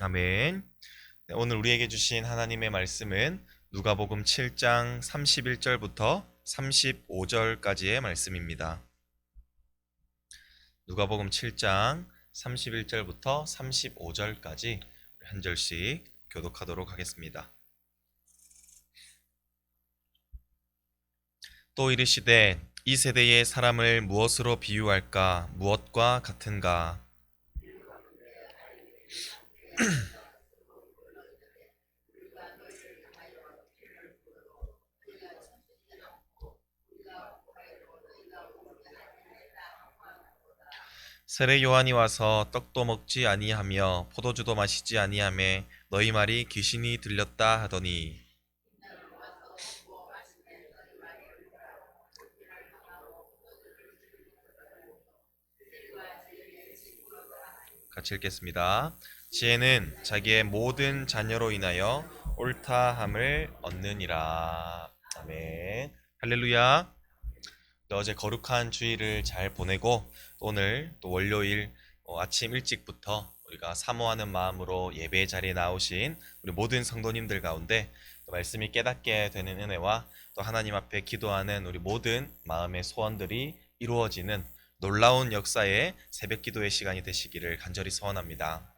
아멘. 네, 오늘 우리에게 주신 하나님의 말씀은 누가복음 7장 31절부터 35절까지의 말씀입니다. 누가복음 7장 31절부터 35절까지 한 절씩 교독하도록 하겠습니다. 또 이르시되 이 세대의 사람을 무엇으로 비유할까? 무엇과 같은가? 세례 요한이 와서 떡도 먹지 아니하며 포도주도 마시지 아니하매 너희 말이 귀신이 들렸다 하더니, 같이 읽겠습니다. 지혜는 자기의 모든 자녀로 인하여 옳다함을 얻느니라. 아멘. 할렐루야. 어제 거룩한 주일을 잘 보내고 오늘 또 월요일 아침 일찍부터 우리가 사모하는 마음으로 예배 자리에 나오신 우리 모든 성도님들 가운데 또 말씀이 깨닫게 되는 은혜와 또 하나님 앞에 기도하는 우리 모든 마음의 소원들이 이루어지는 놀라운 역사의 새벽 기도의 시간이 되시기를 간절히 소원합니다.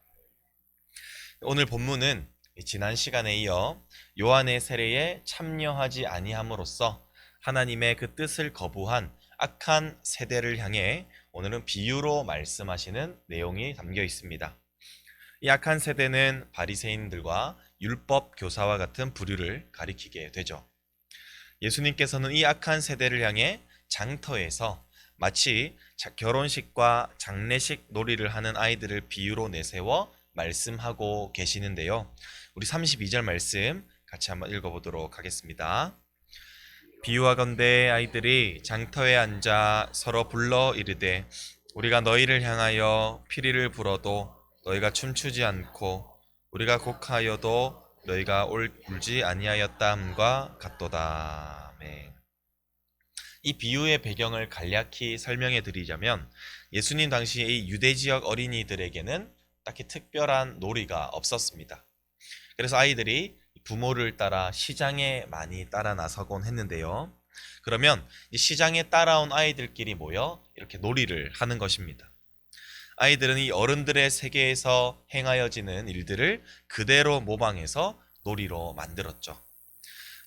오늘 본문은 지난 시간에 이어 요한의 세례에 참여하지 아니함으로써 하나님의 그 뜻을 거부한 악한 세대를 향해 오늘은 비유로 말씀하시는 내용이 담겨 있습니다. 이 악한 세대는 바리새인들과 율법 교사와 같은 부류를 가리키게 되죠. 예수님께서는 이 악한 세대를 향해 장터에서 마치 결혼식과 장례식 놀이를 하는 아이들을 비유로 내세워 말씀하고 계시는데요. 우리 32절 말씀 같이 한번 읽어보도록 하겠습니다. 비유하건대 아이들이 장터에 앉아 서로 불러 이르되 우리가 너희를 향하여 피리를 불어도 너희가 춤추지 않고 우리가 곡하여도 너희가 울지 아니하였다함과 같도다. 아멘. 이 비유의 배경을 간략히 설명해 드리자면 예수님 당시에 이 유대 지역 어린이들에게는 딱히 특별한 놀이가 없었습니다. 그래서 아이들이 부모를 따라 시장에 많이 따라 나서곤 했는데요. 그러면 이 시장에 따라온 아이들끼리 모여 이렇게 놀이를 하는 것입니다. 아이들은 이 어른들의 세계에서 행하여지는 일들을 그대로 모방해서 놀이로 만들었죠.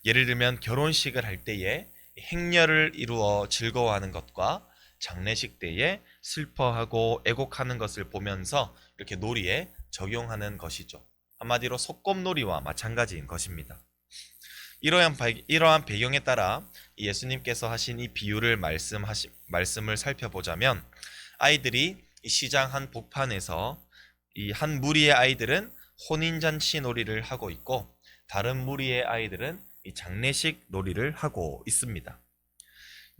예를 들면 결혼식을 할 때에 행렬을 이루어 즐거워하는 것과 장례식 때에 슬퍼하고 애곡하는 것을 보면서 이렇게 놀이에 적용하는 것이죠. 한마디로 소꿉놀이와 마찬가지인 것입니다. 이러한 배경에 따라 예수님께서 하신 이 비유를 말씀을 살펴보자면 아이들이 이 시장 한 복판에서 이 한 무리의 아이들은 혼인잔치 놀이를 하고 있고 다른 무리의 아이들은 이 장례식 놀이를 하고 있습니다.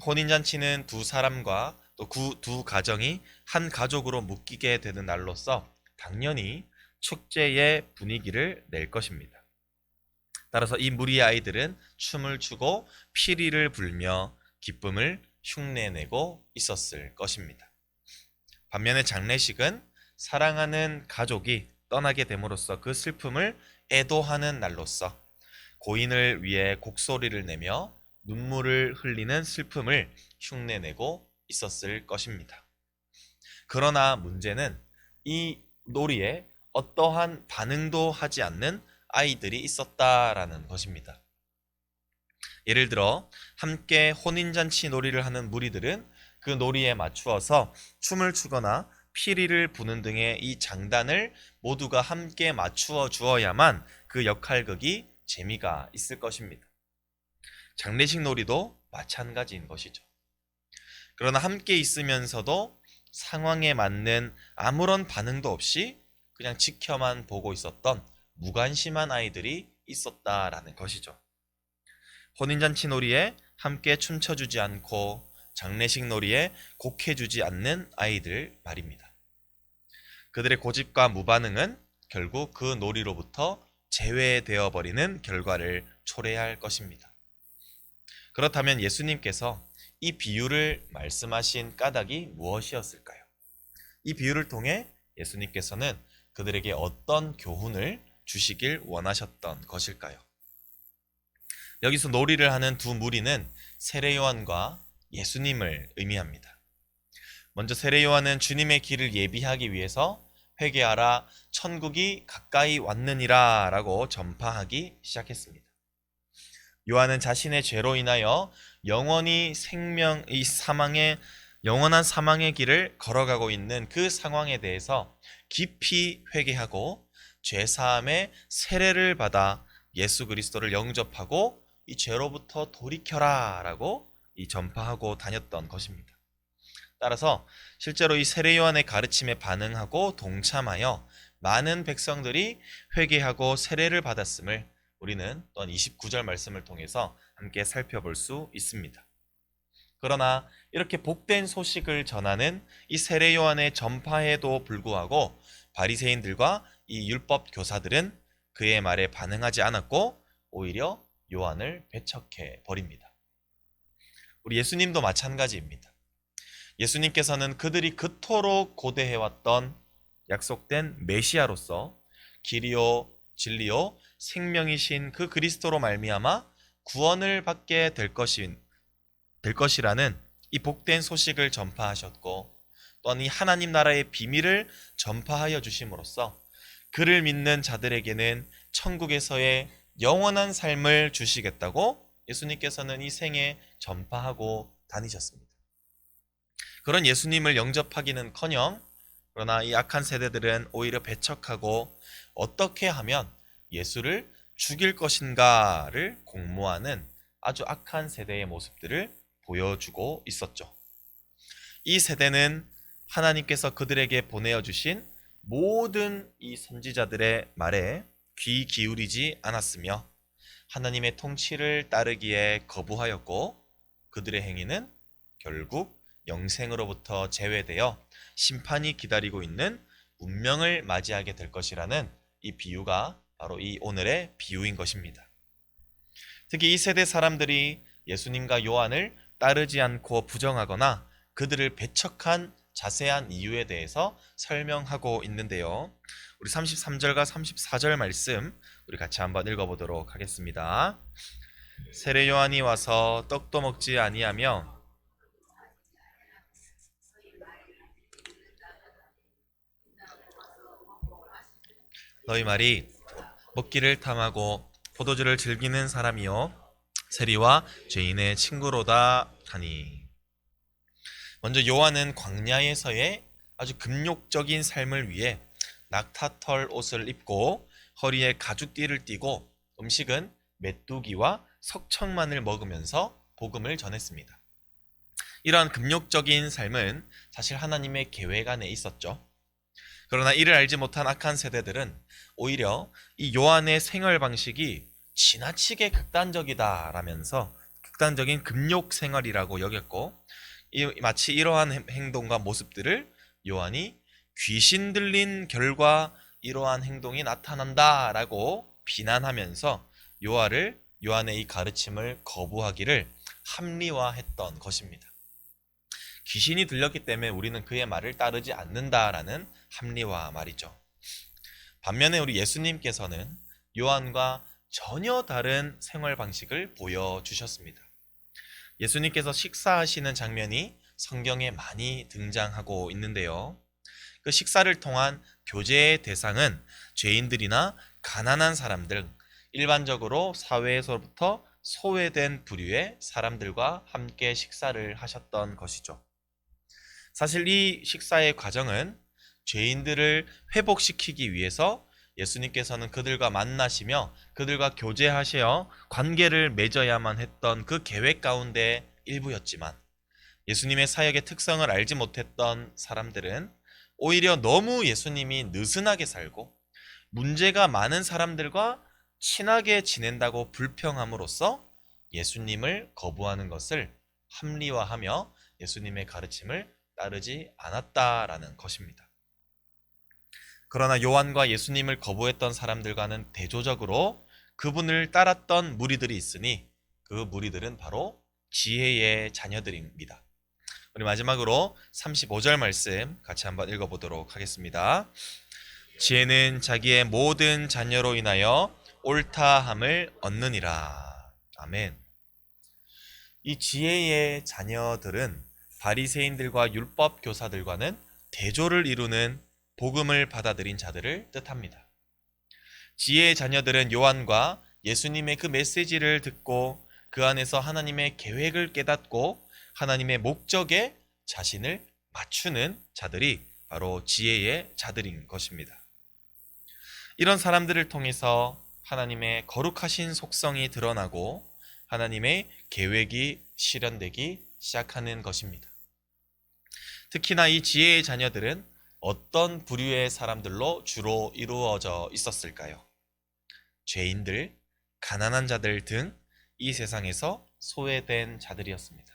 혼인잔치는 두 사람과 또 두 가정이 한 가족으로 묶이게 되는 날로서 당연히 축제의 분위기를 낼 것입니다. 따라서 이 무리의 아이들은 춤을 추고 피리를 불며 기쁨을 흉내내고 있었을 것입니다. 반면에 장례식은 사랑하는 가족이 떠나게 됨으로써 그 슬픔을 애도하는 날로서 고인을 위해 곡소리를 내며 눈물을 흘리는 슬픔을 흉내내고 있었을 것입니다. 그러나 문제는 이 놀이에 어떠한 반응도 하지 않는 아이들이 있었다라는 것입니다. 예를 들어 함께 혼인잔치 놀이를 하는 무리들은 그 놀이에 맞추어서 춤을 추거나 피리를 부는 등의 이 장단을 모두가 함께 맞추어 주어야만 그 역할극이 재미가 있을 것입니다. 장례식 놀이도 마찬가지인 것이죠. 그러나 함께 있으면서도 상황에 맞는 아무런 반응도 없이 그냥 지켜만 보고 있었던 무관심한 아이들이 있었다라는 것이죠. 혼인잔치 놀이에 함께 춤춰주지 않고 장례식 놀이에 곡해주지 않는 아이들 말입니다. 그들의 고집과 무반응은 결국 그 놀이로부터 제외되어 버리는 결과를 초래할 것입니다. 그렇다면 예수님께서 이 비유를 말씀하신 까닭이 무엇이었을까요? 이 비유를 통해 예수님께서는 그들에게 어떤 교훈을 주시길 원하셨던 것일까요? 여기서 놀이를 하는 두 무리는 세례 요한과 예수님을 의미합니다. 먼저 세례 요한은 주님의 길을 예비하기 위해서 회개하라 천국이 가까이 왔느니라 라고 전파하기 시작했습니다. 요한은 자신의 죄로 인하여 영원한 사망의 길을 걸어가고 있는 그 상황에 대해서 깊이 회개하고 죄사함의 세례를 받아 예수 그리스도를 영접하고 이 죄로부터 돌이켜라 라고 전파하고 다녔던 것입니다. 따라서 실제로 이 세례 요한의 가르침에 반응하고 동참하여 많은 백성들이 회개하고 세례를 받았음을 우리는 또한 29절 말씀을 통해서 함께 살펴볼 수 있습니다. 그러나 이렇게 복된 소식을 전하는 이 세례 요한의 전파에도 불구하고 바리새인들과 이 율법 교사들은 그의 말에 반응하지 않았고 오히려 요한을 배척해 버립니다. 우리 예수님도 마찬가지입니다. 예수님께서는 그들이 그토록 고대해왔던 약속된 메시아로서 길이요 진리요 생명이신 그 그리스도로 말미암아 구원을 받게 될 것이라는 이 복된 소식을 전파하셨고 또한 이 하나님 나라의 비밀을 전파하여 주심으로써 그를 믿는 자들에게는 천국에서의 영원한 삶을 주시겠다고 예수님께서는 이 생에 전파하고 다니셨습니다. 그런 예수님을 영접하기는커녕 그러나 이 악한 세대들은 오히려 배척하고 어떻게 하면 예수를 죽일 것인가를 공모하는 아주 악한 세대의 모습들을 보여주고 있었죠. 이 세대는 하나님께서 그들에게 보내어 주신 모든 이 선지자들의 말에 귀 기울이지 않았으며 하나님의 통치를 따르기에 거부하였고 그들의 행위는 결국 영생으로부터 제외되어 심판이 기다리고 있는 운명을 맞이하게 될 것이라는 이 비유가 바로 이 오늘의 비유인 것입니다. 특히 이 세대 사람들이 예수님과 요한을 따르지 않고 부정하거나 그들을 배척한 자세한 이유에 대해서 설명하고 있는데요. 우리 33절과 34절 말씀 우리 같이 한번 읽어보도록 하겠습니다. 세례 요한이 와서 떡도 먹지 아니하며 너희 말이 먹기를 탐하고 포도주를 즐기는 사람이요 세리와 죄인의 친구로다 하니. 먼저 요한은 광야에서의 아주 금욕적인 삶을 위해 낙타털 옷을 입고 허리에 가죽띠를 띠고 음식은 메뚜기와 석청만을 먹으면서 복음을 전했습니다. 이러한 금욕적인 삶은 사실 하나님의 계획 안에 있었죠. 그러나 이를 알지 못한 악한 세대들은 오히려 이 요한의 생활 방식이 지나치게 극단적이다라면서 극단적인 금욕 생활이라고 여겼고 마치 이러한 행동과 모습들을 요한이 귀신 들린 결과 이러한 행동이 나타난다라고 비난하면서 요한의 이 가르침을 거부하기를 합리화했던 것입니다. 귀신이 들렸기 때문에 우리는 그의 말을 따르지 않는다라는 합리화 말이죠. 반면에 우리 예수님께서는 요한과 전혀 다른 생활 방식을 보여주셨습니다. 예수님께서 식사하시는 장면이 성경에 많이 등장하고 있는데요. 그 식사를 통한 교제의 대상은 죄인들이나 가난한 사람들, 일반적으로 사회에서부터 소외된 부류의 사람들과 함께 식사를 하셨던 것이죠. 사실 이 식사의 과정은 죄인들을 회복시키기 위해서 예수님께서는 그들과 만나시며 그들과 교제하시어 관계를 맺어야만 했던 그 계획 가운데 일부였지만 예수님의 사역의 특성을 알지 못했던 사람들은 오히려 너무 예수님이 느슨하게 살고 문제가 많은 사람들과 친하게 지낸다고 불평함으로써 예수님을 거부하는 것을 합리화하며 예수님의 가르침을 따르지 않았다라는 것입니다. 그러나 요한과 예수님을 거부했던 사람들과는 대조적으로 그분을 따랐던 무리들이 있으니 그 무리들은 바로 지혜의 자녀들입니다. 우리 마지막으로 35절 말씀 같이 한번 읽어보도록 하겠습니다. 지혜는 자기의 모든 자녀로 인하여 옳다함을 얻느니라. 아멘. 이 지혜의 자녀들은 바리새인들과 율법 교사들과는 대조를 이루는 복음을 받아들인 자들을 뜻합니다. 지혜의 자녀들은 요한과 예수님의 그 메시지를 듣고 그 안에서 하나님의 계획을 깨닫고 하나님의 목적에 자신을 맞추는 자들이 바로 지혜의 자들인 것입니다. 이런 사람들을 통해서 하나님의 거룩하신 속성이 드러나고 하나님의 계획이 실현되기 시작하는 것입니다. 특히나 이 지혜의 자녀들은 어떤 부류의 사람들로 주로 이루어져 있었을까요? 죄인들, 가난한 자들 등 이 세상에서 소외된 자들이었습니다.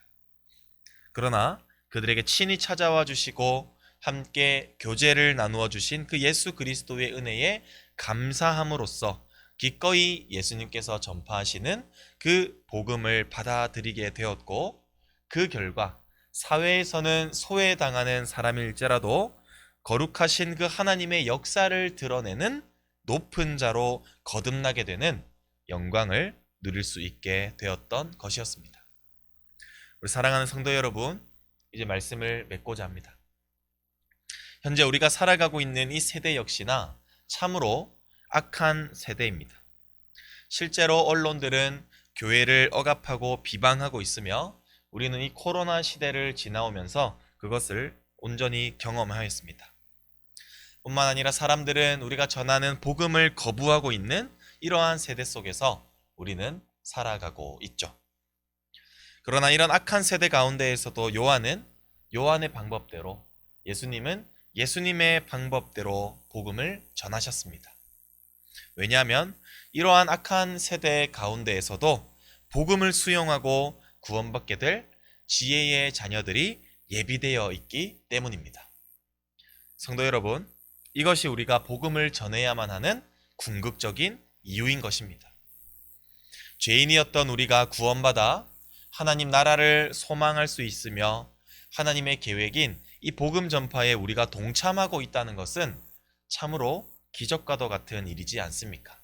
그러나 그들에게 친히 찾아와 주시고 함께 교제를 나누어 주신 그 예수 그리스도의 은혜에 감사함으로써 기꺼이 예수님께서 전파하시는 그 복음을 받아들이게 되었고, 그 결과 사회에서는 소외당하는 사람일지라도 거룩하신 그 하나님의 역사를 드러내는 높은 자로 거듭나게 되는 영광을 누릴 수 있게 되었던 것이었습니다. 우리 사랑하는 성도 여러분, 이제 말씀을 맺고자 합니다. 현재 우리가 살아가고 있는 이 세대 역시나 참으로 악한 세대입니다. 실제로 언론들은 교회를 억압하고 비방하고 있으며 우리는 이 코로나 시대를 지나오면서 그것을 온전히 경험하였습니다. 뿐만 아니라 사람들은 우리가 전하는 복음을 거부하고 있는 이러한 세대 속에서 우리는 살아가고 있죠. 그러나 이런 악한 세대 가운데에서도 요한은 요한의 방법대로, 예수님은 예수님의 방법대로 복음을 전하셨습니다. 왜냐하면 이러한 악한 세대 가운데에서도 복음을 수용하고 구원받게 될 지혜의 자녀들이 예비되어 있기 때문입니다. 성도 여러분, 이것이 우리가 복음을 전해야만 하는 궁극적인 이유인 것입니다. 죄인이었던 우리가 구원받아 하나님 나라를 소망할 수 있으며 하나님의 계획인 이 복음 전파에 우리가 동참하고 있다는 것은 참으로 기적과도 같은 일이지 않습니까?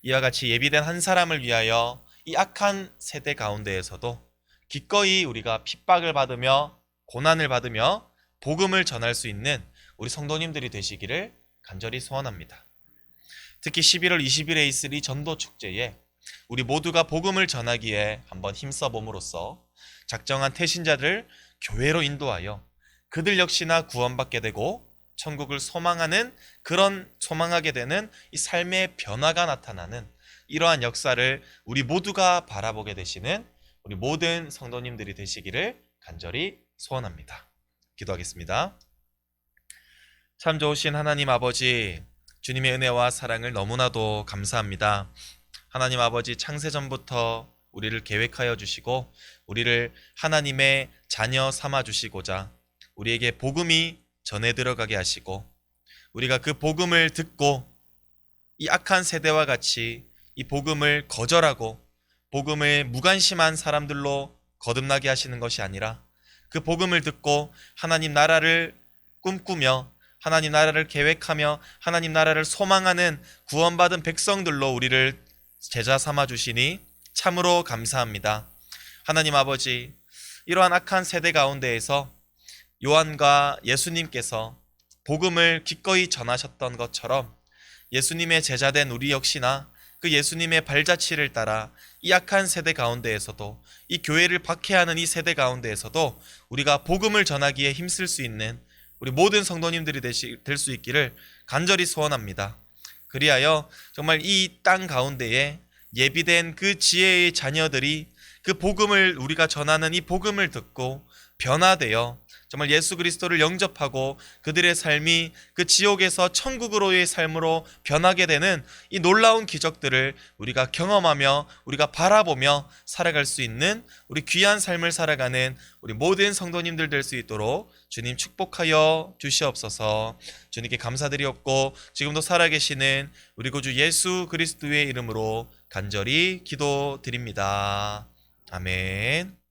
이와 같이 예비된 한 사람을 위하여 이 악한 세대 가운데에서도 기꺼이 우리가 핍박을 받으며 고난을 받으며 복음을 전할 수 있는 우리 성도님들이 되시기를 간절히 소원합니다. 특히 11월 20일에 있을 이 전도 축제에 우리 모두가 복음을 전하기에 한번 힘써 봄으로써 작정한 태신자들 교회로 인도하여 그들 역시나 구원받게 되고 천국을 소망하게 되는 이 삶의 변화가 나타나는 이러한 역사를 우리 모두가 바라보게 되시는 우리 모든 성도님들이 되시기를 간절히 소원합니다. 기도하겠습니다. 참 좋으신 하나님 아버지, 주님의 은혜와 사랑을 너무나도 감사합니다. 하나님 아버지, 창세전부터 우리를 계획하여 주시고 우리를 하나님의 자녀 삼아 주시고자 우리에게 복음이 전해 들어가게 하시고 우리가 그 복음을 듣고 이 악한 세대와 같이 이 복음을 거절하고 복음을 무관심한 사람들로 거듭나게 하시는 것이 아니라 그 복음을 듣고 하나님 나라를 꿈꾸며 하나님 나라를 계획하며 하나님 나라를 소망하는 구원받은 백성들로 우리를 제자 삼아 주시니 참으로 감사합니다. 하나님 아버지, 이러한 악한 세대 가운데에서 요한과 예수님께서 복음을 기꺼이 전하셨던 것처럼 예수님의 제자된 우리 역시나 그 예수님의 발자취를 따라 이 악한 세대 가운데에서도 이 교회를 박해하는 이 세대 가운데에서도 우리가 복음을 전하기에 힘쓸 수 있는 우리 모든 성도님들이 될 수 있기를 간절히 소원합니다. 그리하여 정말 이 땅 가운데에 예비된 그 지혜의 자녀들이 그 복음을 우리가 전하는 이 복음을 듣고 변화되어 정말 예수 그리스도를 영접하고 그들의 삶이 그 지옥에서 천국으로의 삶으로 변하게 되는 이 놀라운 기적들을 우리가 경험하며 우리가 바라보며 살아갈 수 있는 우리 귀한 삶을 살아가는 우리 모든 성도님들 될 수 있도록 주님 축복하여 주시옵소서. 주님께 감사드리옵고 지금도 살아계시는 우리 구주 예수 그리스도의 이름으로 간절히 기도드립니다. 아멘.